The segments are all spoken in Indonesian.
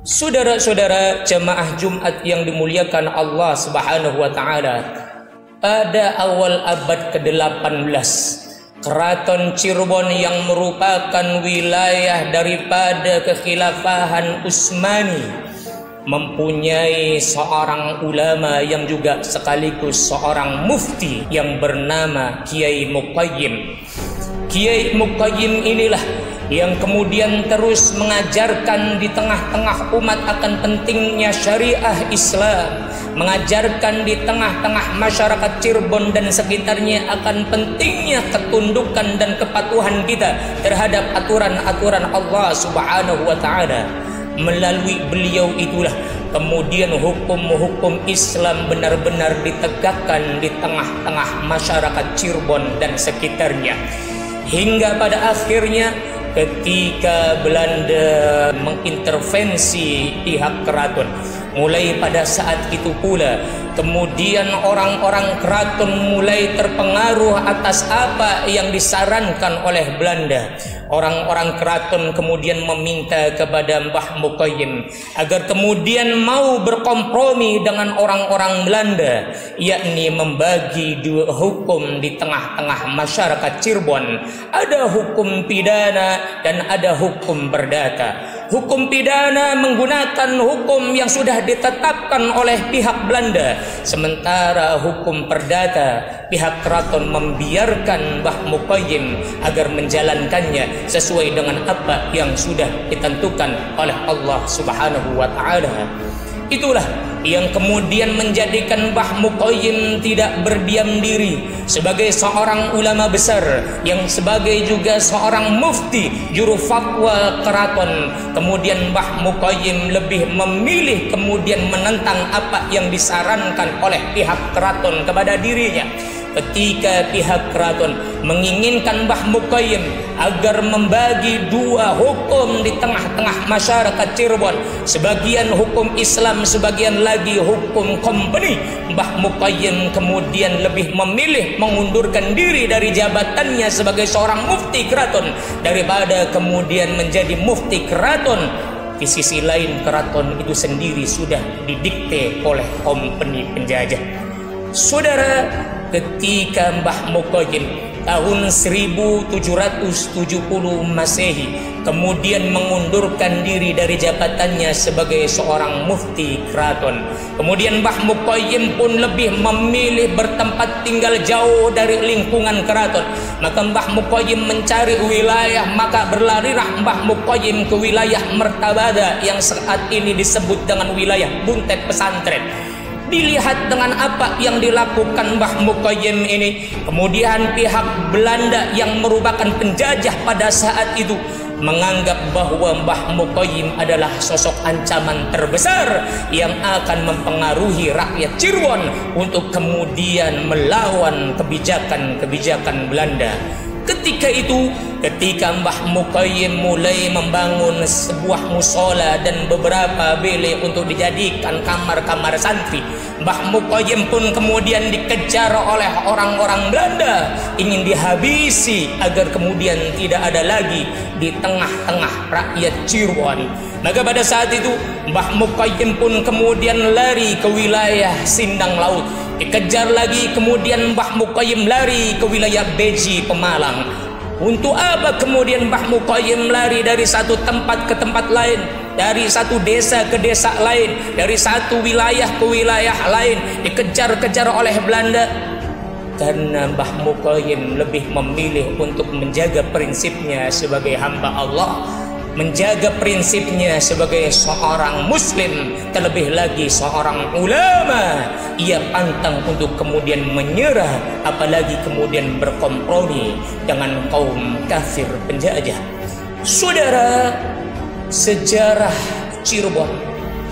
Saudara-saudara jemaah Jumat yang dimuliakan Allah Subhanahu wa taala, pada awal abad ke-18, Keraton Cirebon yang merupakan wilayah daripada kekhilafahan Utsmani mempunyai seorang ulama yang juga sekaligus seorang mufti yang bernama Kiai Muqayyim. Kiai Muqayyim inilah yang kemudian terus mengajarkan di tengah-tengah umat akan pentingnya syariah Islam, mengajarkan di tengah-tengah masyarakat Cirebon dan sekitarnya akan pentingnya ketundukan dan kepatuhan kita terhadap aturan-aturan Allah Subhanahu wa taala. Melalui beliau itulah kemudian hukum-hukum Islam benar-benar ditegakkan di tengah-tengah masyarakat Cirebon dan sekitarnya, hingga pada akhirnya ketika Belanda mengintervensi pihak keraton, mulai pada saat itu pula kemudian orang-orang keraton mulai terpengaruh atas apa yang disarankan oleh Belanda. Orang-orang keraton kemudian meminta kepada Mbah Muqayyim agar kemudian mau berkompromi dengan orang-orang Belanda, yakni membagi dua hukum di tengah-tengah masyarakat Cirebon. Ada hukum pidana dan ada hukum perdata. Hukum pidana menggunakan hukum yang sudah ditetapkan oleh pihak Belanda, sementara hukum perdata pihak keraton membiarkan Mbah Muqayyim agar menjalankannya sesuai dengan apa yang sudah ditentukan oleh Allah Subhanahu wa taala. Itulah yang kemudian menjadikan Mbah Muqayyim tidak berdiam diri sebagai seorang ulama besar, yang sebagai juga seorang mufti juru fatwa keraton. Kemudian Mbah Muqayyim lebih memilih kemudian menentang apa yang disarankan oleh pihak keraton kepada dirinya. Ketika pihak keraton menginginkan Mbah Muqayyim agar membagi dua hukum di tengah-tengah masyarakat Cirebon, sebagian hukum Islam, sebagian lagi hukum company, Mbah Muqayyim kemudian lebih memilih mengundurkan diri dari jabatannya sebagai seorang mufti keraton daripada kemudian menjadi mufti keraton. Di sisi lain, keraton itu sendiri sudah didikte oleh company penjajah. Saudara, ketika Mbah Muqayyim tahun 1770 Masehi kemudian mengundurkan diri dari jabatannya sebagai seorang mufti keraton, kemudian Mbah Muqayyim pun lebih memilih bertempat tinggal jauh dari lingkungan keraton. Maka Mbah Muqayyim mencari wilayah, maka berlarilah Mbah Muqayyim ke wilayah Mertabada yang saat ini disebut dengan wilayah Buntet Pesantren. Dilihat dengan apa yang dilakukan Mbah Muqayyim ini, kemudian pihak Belanda yang merupakan penjajah pada saat itu menganggap bahwa Mbah Muqayyim adalah sosok ancaman terbesar yang akan mempengaruhi rakyat Cirebon untuk kemudian melawan kebijakan-kebijakan Belanda. Ketika itu, ketika Mbah Muqayyim mulai membangun sebuah musola dan beberapa bilik untuk dijadikan kamar-kamar santri, Mbah Muqayyim pun kemudian dikejar oleh orang-orang Belanda, ingin dihabisi agar kemudian tidak ada lagi di tengah-tengah rakyat Cirebon. Maka pada saat itu Mbah Muqayyim pun kemudian lari ke wilayah Sindang Laut. Dikejar lagi, kemudian Mbah Muqayyim lari ke wilayah Beji Pemalang. Untuk apa kemudian Mbah Muqayyim lari dari satu tempat ke tempat lain, dari satu desa ke desa lain, dari satu wilayah ke wilayah lain, dikejar-kejar oleh Belanda? Karena Mbah Muqayyim lebih memilih untuk menjaga prinsipnya sebagai hamba Allah, menjaga prinsipnya sebagai seorang muslim, terlebih lagi seorang ulama. Ia pantang untuk kemudian menyerah, apalagi kemudian berkompromi dengan kaum kafir penjajah. Saudara, sejarah Cirebon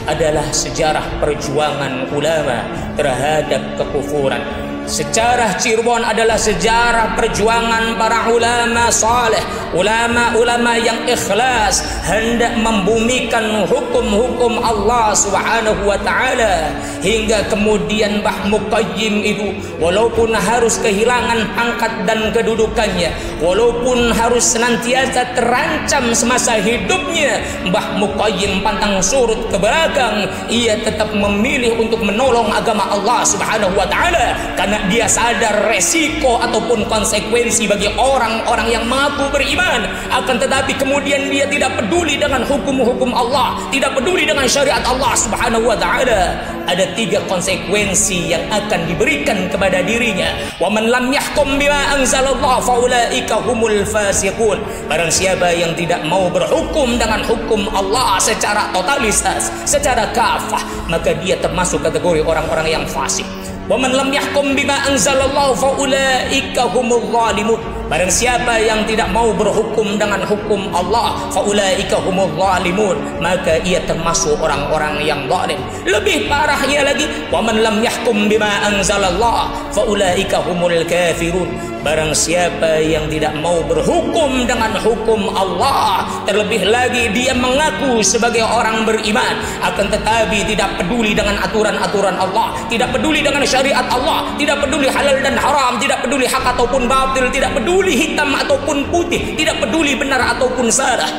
adalah sejarah perjuangan ulama terhadap kekufuran. Sejarah Cirebon adalah sejarah perjuangan para ulama saleh, ulama-ulama yang ikhlas hendak membumikan hukum-hukum Allah Subhanahu wa taala, hingga kemudian Mbah Muqayyim itu walaupun harus kehilangan pangkat dan kedudukannya, walaupun harus senantiasa terancam semasa hidupnya, Mbah Muqayyim pantang surut ke belakang, ia tetap memilih untuk menolong agama Allah Subhanahu wa taala, karena dia sadar resiko ataupun konsekuensi bagi orang-orang yang mampu beriman. Akan tetapi kemudian dia tidak peduli dengan hukum-hukum Allah, tidak peduli dengan syariat Allah Subhanahu wa taala. Ada 3 konsekuensi yang akan diberikan kepada dirinya. Wa man lam yahkum bima anzalallah faulaika humul fasiqun. Barang siapa yang tidak mau berhukum dengan hukum Allah secara totalitas, secara kafah, maka dia termasuk kategori orang-orang yang fasik. Wa man lam yahkum bima anzalallahu faulaika humul zalimun. Barang siapa yang tidak mau berhukum dengan hukum Allah, faulaika humul zalimun, maka ia termasuk orang-orang yang zalim. Lebih parahnya lagi, wa man lam yahkum bima anzalallah faulaika humul kafirun. Barang siapa yang tidak mau berhukum dengan hukum Allah, terlebih lagi dia mengaku sebagai orang beriman, akan tetapi tidak peduli dengan aturan-aturan Allah, tidak peduli dengan syariat Allah, tidak peduli halal dan haram, tidak peduli hak ataupun batil, tidak peduli hitam ataupun putih, tidak peduli benar ataupun salah,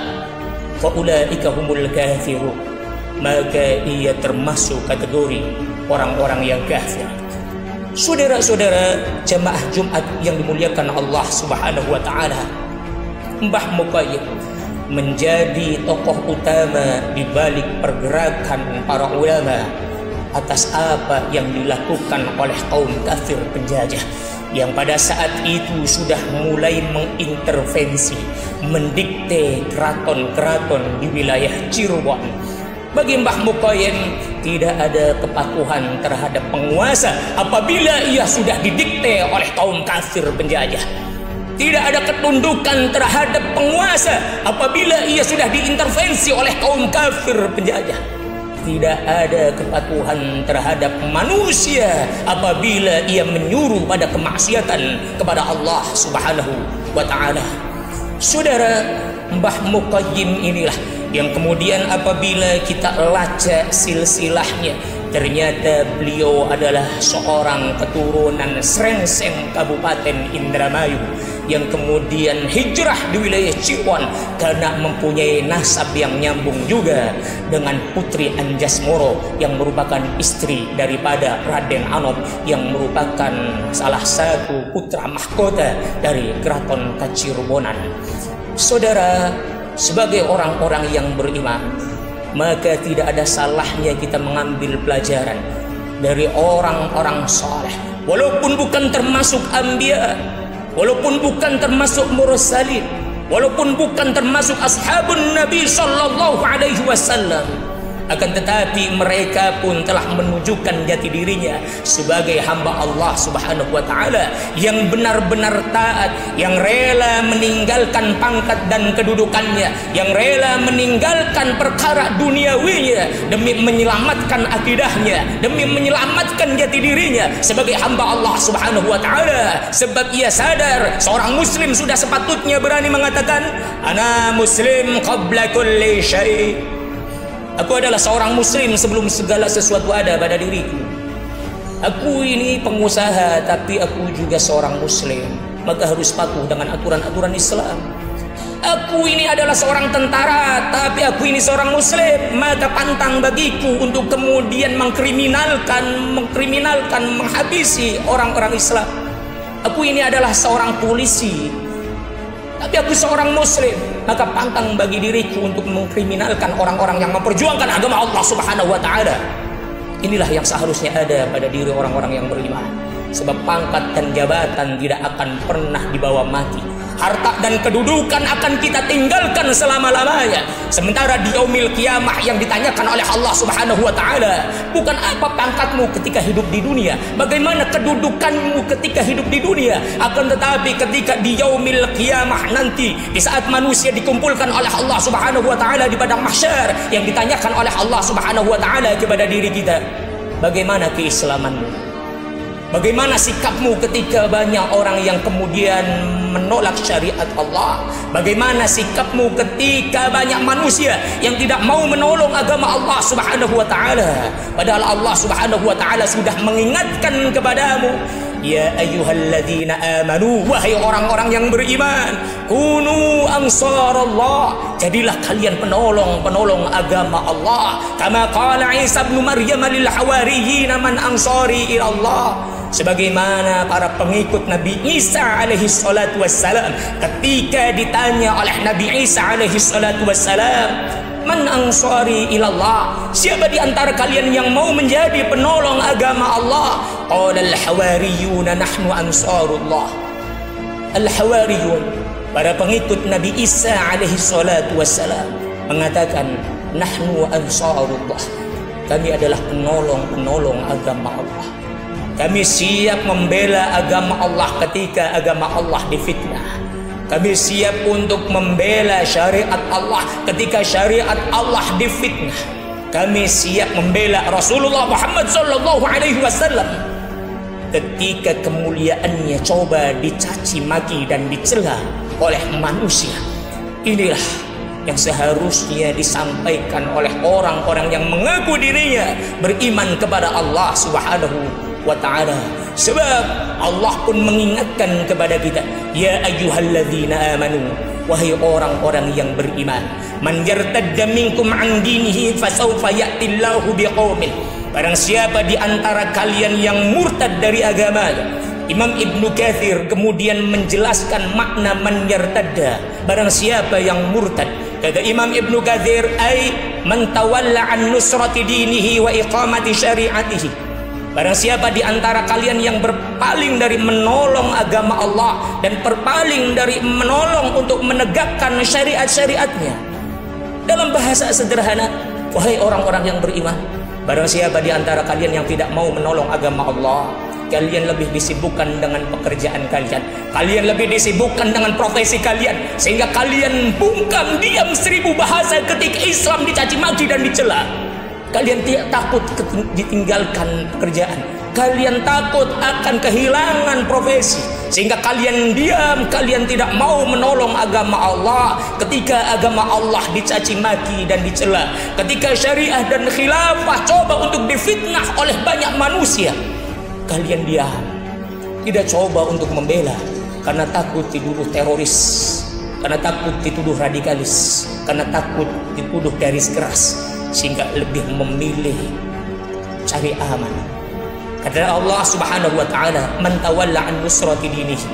faulaika humul kafirun, maka ia termasuk kategori orang-orang yang kafir. Saudara-saudara jamaah Jumat yang dimuliakan Allah Subhanahu wa taala, Mbah Muqayyim menjadi tokoh utama di balik pergerakan para ulama atas apa yang dilakukan oleh kaum kafir penjajah yang pada saat itu sudah mulai mengintervensi, mendikte keraton-keraton di wilayah Cirebon. Bagi Mbah Muqayyim tidak ada kepatuhan terhadap penguasa apabila ia sudah didikte oleh kaum kafir penjajah. Tidak ada ketundukan terhadap penguasa apabila ia sudah diintervensi oleh kaum kafir penjajah. Tidak ada kepatuhan terhadap manusia apabila ia menyuruh pada kemaksiatan kepada Allah Subhanahu wa taala. Saudara, Mbah Muqayyim inilah yang kemudian apabila kita lacak silsilahnya, ternyata beliau adalah seorang keturunan Srengseng Kabupaten Indramayu yang kemudian hijrah di wilayah Cirebon karena mempunyai nasab yang nyambung juga dengan Putri Anjasmoro yang merupakan istri daripada Raden Anom yang merupakan salah satu putra mahkota dari Keraton Kacirebonan. Saudara, sebagai orang-orang yang beriman, maka tidak ada salahnya kita mengambil pelajaran dari orang-orang saleh, walaupun bukan termasuk anbiya, walaupun bukan termasuk mursalin, walaupun bukan termasuk ashabun Nabi sallallahu alaihi wasallam, akan tetapi mereka pun telah menunjukkan jati dirinya sebagai hamba Allah Subhanahu wa taala yang benar-benar taat, yang rela meninggalkan pangkat dan kedudukannya, yang rela meninggalkan perkara duniawinya demi menyelamatkan akidahnya, demi menyelamatkan jati dirinya sebagai hamba Allah Subhanahu wa taala. Sebab ia sadar seorang muslim sudah sepatutnya berani mengatakan, ana muslim qabla kulli syai'. Aku adalah seorang muslim sebelum segala sesuatu ada pada diriku. Aku ini pengusaha, tapi aku juga seorang muslim, maka harus patuh dengan aturan-aturan Islam. Aku ini adalah seorang tentara, tapi aku ini seorang muslim, maka pantang bagiku untuk kemudian mengkriminalkan, menghabisi orang-orang Islam. Aku ini adalah seorang polisi, tapi aku seorang muslim, maka pantang bagi diriku untuk mengkriminalkan orang-orang yang memperjuangkan agama Allah Subhanahu wa taala. Inilah yang seharusnya ada pada diri orang-orang yang beriman. Sebab pangkat dan jabatan tidak akan pernah dibawa mati. Harta dan kedudukan akan kita tinggalkan selama-lamanya. Sementara di yaumil qiyamah yang ditanyakan oleh Allah Subhanahu wa taala bukan apa pangkatmu ketika hidup di dunia, bagaimana kedudukanmu ketika hidup di dunia, akan tetapi ketika di yaumil qiyamah nanti, di saat manusia dikumpulkan oleh Allah Subhanahu wa taala di padang mahsyar, yang ditanyakan oleh Allah Subhanahu wa taala kepada diri kita, bagaimana keislamanmu? Bagaimana sikapmu ketika banyak orang yang kemudian menolak syariat Allah? Bagaimana sikapmu ketika banyak manusia yang tidak mau menolong agama Allah Subhanahu wa taala? Padahal Allah Subhanahu wa taala sudah mengingatkan kepadamu, ya ayyuhalladzina amanu, wahai orang-orang yang beriman, kunu ansarallah, jadilah kalian penolong agama Allah. Kama qala Isa bin Maryam lil hawariyyin man ansari ila Allah. Sebagaimana para pengikut Nabi Isa alaihi salatu wassalam ketika ditanya oleh Nabi Isa alaihi salatu wassalam, man ansari ilallah, siapa di antara kalian yang mau menjadi penolong agama Allah? Qala al-hawariyuna nahnu ansarullah. Al-hawariyun, para pengikut Nabi Isa alaihi salatu wassalam mengatakan, nahnu ansarullah, kami adalah penolong agama Allah. Kami siap membela agama Allah ketika agama Allah difitnah. Kami siap untuk membela syariat Allah ketika syariat Allah difitnah. Kami siap membela Rasulullah Muhammad sallallahu alaihi wasallam ketika kemuliaannya coba dicaci maki dan dicela oleh manusia. Inilah yang seharusnya disampaikan oleh orang-orang yang mengaku dirinya beriman kepada Allah Subhanahu wa ta'ala. Sebab Allah pun mengingatkan kepada kita, ya ayyuhalladzina amanu, wahai orang-orang yang beriman, man yartadda minkum an dinihi fasawfa ya'tillahu biqaumin, barang siapa di antara kalian yang murtad dari agamanya. Imam Ibnu Katsir kemudian menjelaskan makna man yartadda, barang siapa yang murtad. Kata Imam Ibnu Katsir, ay man tawalla an nusrati dinihi wa iqamati syari'atihi, barang siapa di antara kalian yang berpaling dari menolong agama Allah dan berpaling dari menolong untuk menegakkan syariat-syariatnya. Dalam bahasa sederhana, wahai orang-orang yang beriman, barang siapa di antara kalian yang tidak mau menolong agama Allah, kalian lebih disibukkan dengan pekerjaan kalian, kalian lebih disibukkan dengan profesi kalian, sehingga kalian bungkam diam 1000 bahasa ketika Islam dicaci maki dan dicela. Kalian tidak takut ditinggalkan pekerjaan, kalian takut akan kehilangan profesi, sehingga kalian diam, kalian tidak mau menolong agama Allah ketika agama Allah dicaci maki dan dicela, ketika syariah dan khilafah coba untuk difitnah oleh banyak manusia. Kalian diam, tidak coba untuk membela, karena takut dituduh teroris, karena takut dituduh radikalis, karena takut dituduh garis keras, sehingga lebih memilih cari aman. Kata Allah Subhanahu wa taala, man tawalla an nusrati dinihi,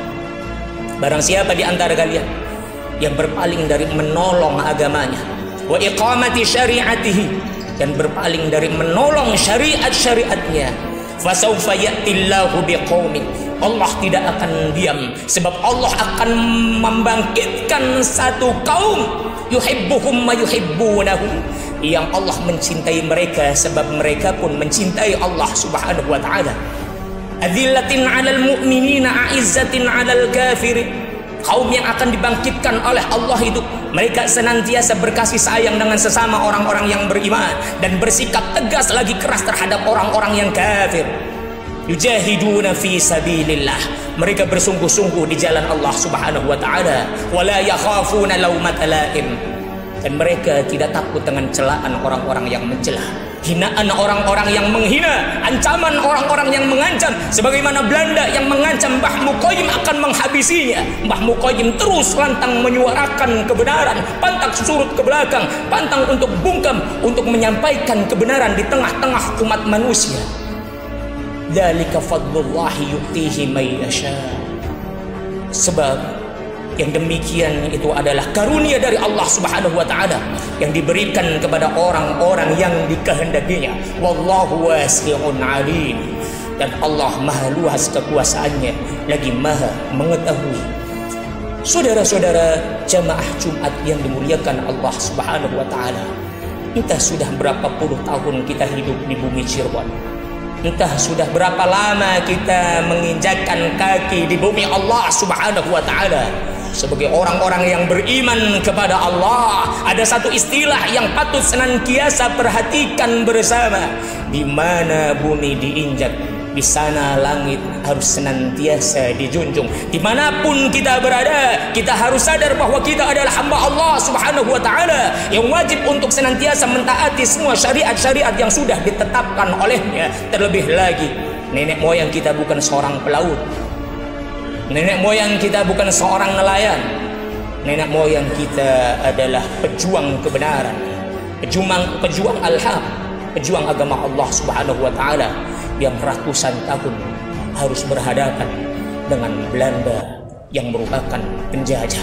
barang siapa di antara kalian yang berpaling dari menolong agamanya, wa iqamati syari'atihi, dan berpaling dari menolong syariat-syariatnya, fasawfa ya'tillahu biqaumin, Allah tidak akan diam, sebab Allah akan membangkitkan satu kaum, yuhibbuhum ma yuhibbunahu, yang Allah mencintai mereka sebab mereka pun mencintai Allah Subhanahu wa taala. Adzillatin 'alal mu'minina, a'izzatin 'alal kafirin, kaum yang akan dibangkitkan oleh Allah itu mereka senantiasa berkasih sayang dengan sesama orang-orang yang beriman dan bersikap tegas lagi keras terhadap orang-orang yang kafir. Yujahiduna fi sabilillah, mereka bersungguh-sungguh di jalan Allah Subhanahu wa taala, wala yakhafuna laumata laim, dan mereka tidak takut dengan celaan orang-orang yang mencela, hinaan orang-orang yang menghina, ancaman orang-orang yang mengancam, sebagaimana Belanda yang mengancam Mbah Muqayyim akan menghabisinya. Mbah Muqayyim terus lantang menyuarakan kebenaran, pantang surut ke belakang, pantang untuk bungkam, untuk menyampaikan kebenaran di tengah-tengah umat manusia. Dzalika fadlullahi yu'tihi may yasha, sebab yang demikian itu adalah karunia dari Allah Subhanahu wa taala yang diberikan kepada orang-orang yang dikehendakinya. Wallahu wasi'un alim, dan Allah maha luas kekuasaannya lagi maha mengetahui. Saudara-saudara jamaah Jumat yang dimuliakan Allah Subhanahu wa taala, entah sudah berapa puluh tahun kita hidup di bumi Cirebon, entah sudah berapa lama kita menginjakkan kaki di bumi Allah Subhanahu wa taala. Sebagai orang-orang yang beriman kepada Allah, ada satu istilah yang patut senantiasa perhatikan bersama. Di mana bumi diinjak, Di sana langit harus senantiasa dijunjung. Dimanapun kita berada, kita harus sadar bahwa kita adalah hamba Allah Subhanahu wa Ta'ala yang wajib untuk senantiasa mentaati semua syariat-syariat yang sudah ditetapkan olehnya. Terlebih lagi, nenek moyang kita bukan seorang pelaut, nenek moyang kita bukan seorang nelayan. Nenek moyang kita adalah pejuang kebenaran, pejuang al-haq, pejuang agama Allah Subhanahu wa Ta'ala yang ratusan tahun harus berhadapan dengan Belanda yang merupakan penjajah.